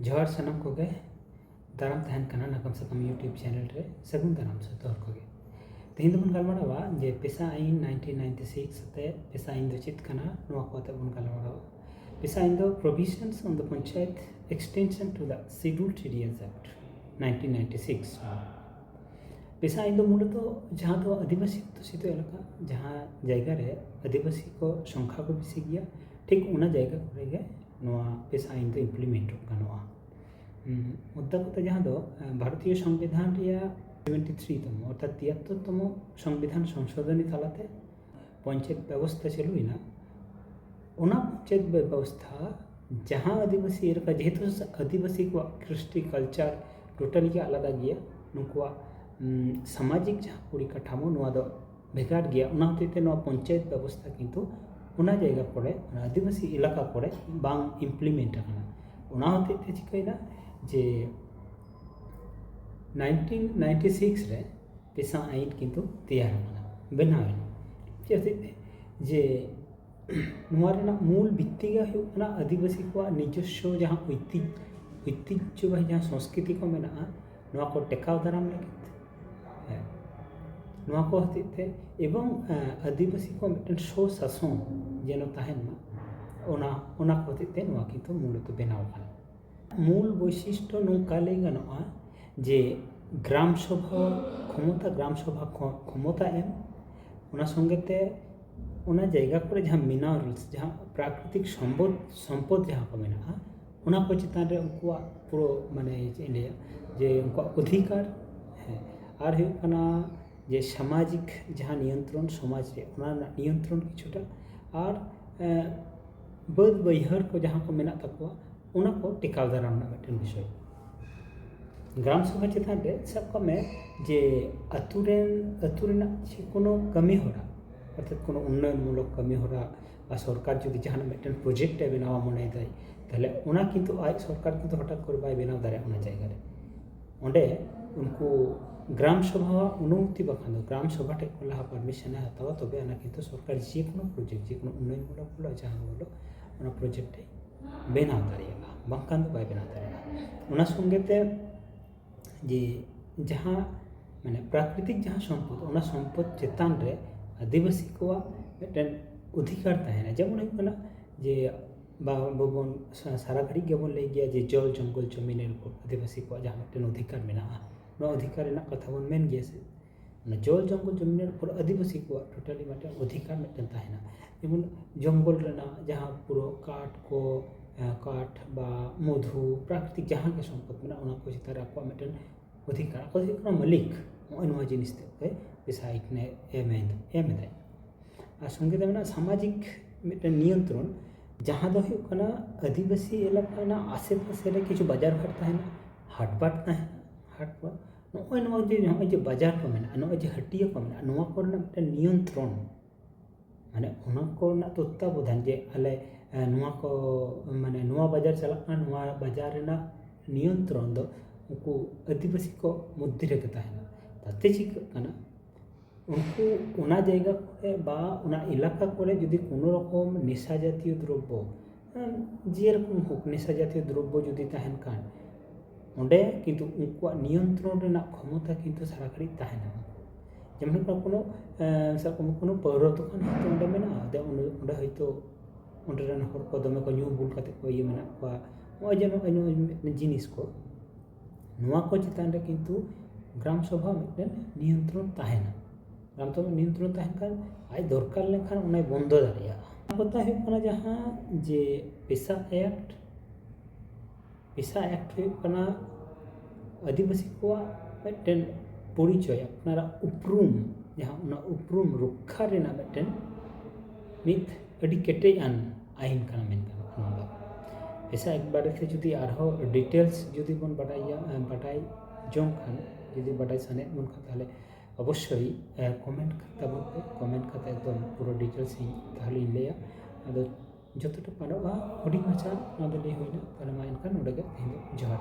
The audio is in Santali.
जोहार सनम को गए दाराम तहन कना नकम सकम यूट्यूब चैनल रे सगुन दाराम से तोहर को गए तेहिं दबन गलमारावा जे पेशा आईन 1996 ते पेशा आईन दो चित कना नोआ को ते बन गलमारावा पेशा आईन दो provisions on the panchayat extension to the scheduled areas act 1996 PESA आईन दो मूलत जहाँ दो आदिवासी तोषित एलाका जहाँ जायगा रे आदिवासी को संख्या को बेसि गया ठीक उना जायगा करे गे नोआ पेशा आईन दो इम्प्लीमेंट गानोआ मुद्दा को जहाँ दो भारतीय संविधान रिया 73 तम अर्थात 73 तम संविधान संशोधनी तालाते पंचायत व्यवस्था चलुना ओना पंचायत व्यवस्था जहाँ आदिवासी एरका जेहेतु आदिवासी को कृष्टि कल्चर टोटली के आलादा गया नुकुआ सामाजिक जहाँ परिकाठामो नोआ दो भेगार गया उना होते नोआ पंचायत व्यवस्था किंतु उना जायगा करे आदिवासी इलाका करे बांग इम्प्लीमेंट आना उना होते चिकायना जे 1996 रे पेशा आईन किंतु तैयार होना बनावेन जैसे जे नुआरेना मूल भित्तिगा हुना आदिवासी को निजस्व जहाँ ऐतिह्य जहाँ संस्कृति को मेना नुआ को टेकाव दाराम लगित नुआ को हते एवं आदिवासी को मिटन सो शासन जेनो ताहेन ओना को हते नुआ किंतु मूलत बनाव काना मूल वैशिष्ट्य नौका लई गानोआ जे ग्राम सभा क्षमता एम ओना संगेते ओना जायगा करे जहाँ मिनारेल्स जहाँ प्राकृतिक सम्पद जहाँ को मेना ओना को चितान रे उनकुआ पुरो माने इंडिया जे उनका अधिकार है और हुकना जे सामाजिक जहाँ नियंत्रण समाज रे ओना नियंत्रण किछुटा और बद बैहर को जहाँ को मेना तकवा ओना को टिकाव दाराम ना मिटन विषय ग्राम सभा चितान रे सब को में जे अतुरेना कोनो कमी होरा अर्थात कोनो उन्नयनमूलक कमी होरा बा सरकार जदि जहाँ मिटन प्रोजेक्ट ए बनावा मने दाय ताहले ओना किंतु आज सरकार किंतु हठात कर बाय बनाव दारे ओना जायगा रे ओंडे उनको ग्राम सभा अनुमति बाखान ग्राम सभा टे को लहा परमिशन हतावा तबे आना किंतु सरकार जे कोनो प्रोजेक्ट जे कोनो उन्नयनमूलक बोलो जहाँ बोलो ओना प्रोजेक्ट बनाव दारेगा बाखान बाय बनाव दारेगा ओना संगेते जे जहाँ माने प्राकृतिक जहाँ सम्पद ओना सम्पद चेतान रे आदिवासी को मिटन अधिकार तहना जेमन हुकना जे बाबन सारा घड़ी गेबन लई गया जे जल जंगल जमीन आदिवासी को जहाँ मिटन अधिकार मेना नो अधिकार कथा बन मेन गया से जल जंगल जमीन पर आदिवासी को टोटली मिटन अधिकार मिटन तहना जेमन जंगल रेना जहाँ पूरा काठ बा मधु प्राकृतिक जहाँ के सम्पद मेना ओना को चितार आपको मिटन अधिकार को मालिक नोआ जिनिस ते पेशा आईन एमेदाय और संगे मेना सामाजिक मिटन नियंत्रण जहाँ दो हुकना आदिवासी इलाका आसे पासे रे किछु बाजार घाट तहना हाटबाट तहना हाटबाट नोए जे बाजार को मेना नोए जे हटिया को मेना नोआ को मिटन नियंत्रण माने ओना को तत्त्वावधान जे आले नोआ को माने नोआ बाजार चला नोआ बाजार रेना नियंत्रण दो उनको आदिवासी को मध्य रे तहना ताते चिकाना उनको ओना जायगा करे बा ओना इलाका करे जदि कोनो रकम नेशा जातीय द्रव्य जे रकम होक नेशा जातीय द्रव्य जदि तहन कान ओंडे किंतु उनको नियंत्रण रेना क्षमता किंतु सारा घड़ी तहना जेमन कोनो साकम कोनो पौर दुकान तो ओंडे मेना दे ओंडे हयतो ओंडे रन हर को दमे को न्यू बुल काते को ये मेना को ओय जेनो जिनिस को नोआ को चितान रे किंतु ग्राम सभा मिटन नियंत्रण तहना ग्राम सभा नियंत्रण तहन कान आय दरकार लेखान उन्हें बंद दाड़िया कथा हुकना जहाँ जे पेशा एक्ट हुकना आदिवासी को मिटन परिचय अपनारा उपरूम जहाँ उना उपरूम रक्षा रेना मिटन मित अडी केटेजान आईन काना मेन गाना पेशा एक बारे से जुदी आरहो डिटेल्स जुदी बन बाडाय जों खान जुदी बाडाय साने बन ताहले अवश्य कमेंट करता कमेंट करते एकदम पूरा डिटेल्स ताहले लेया अदो जतटा पारोआ हुडी माछा ना दे होइना ताहले मा एनखान नोडे गे जोहार।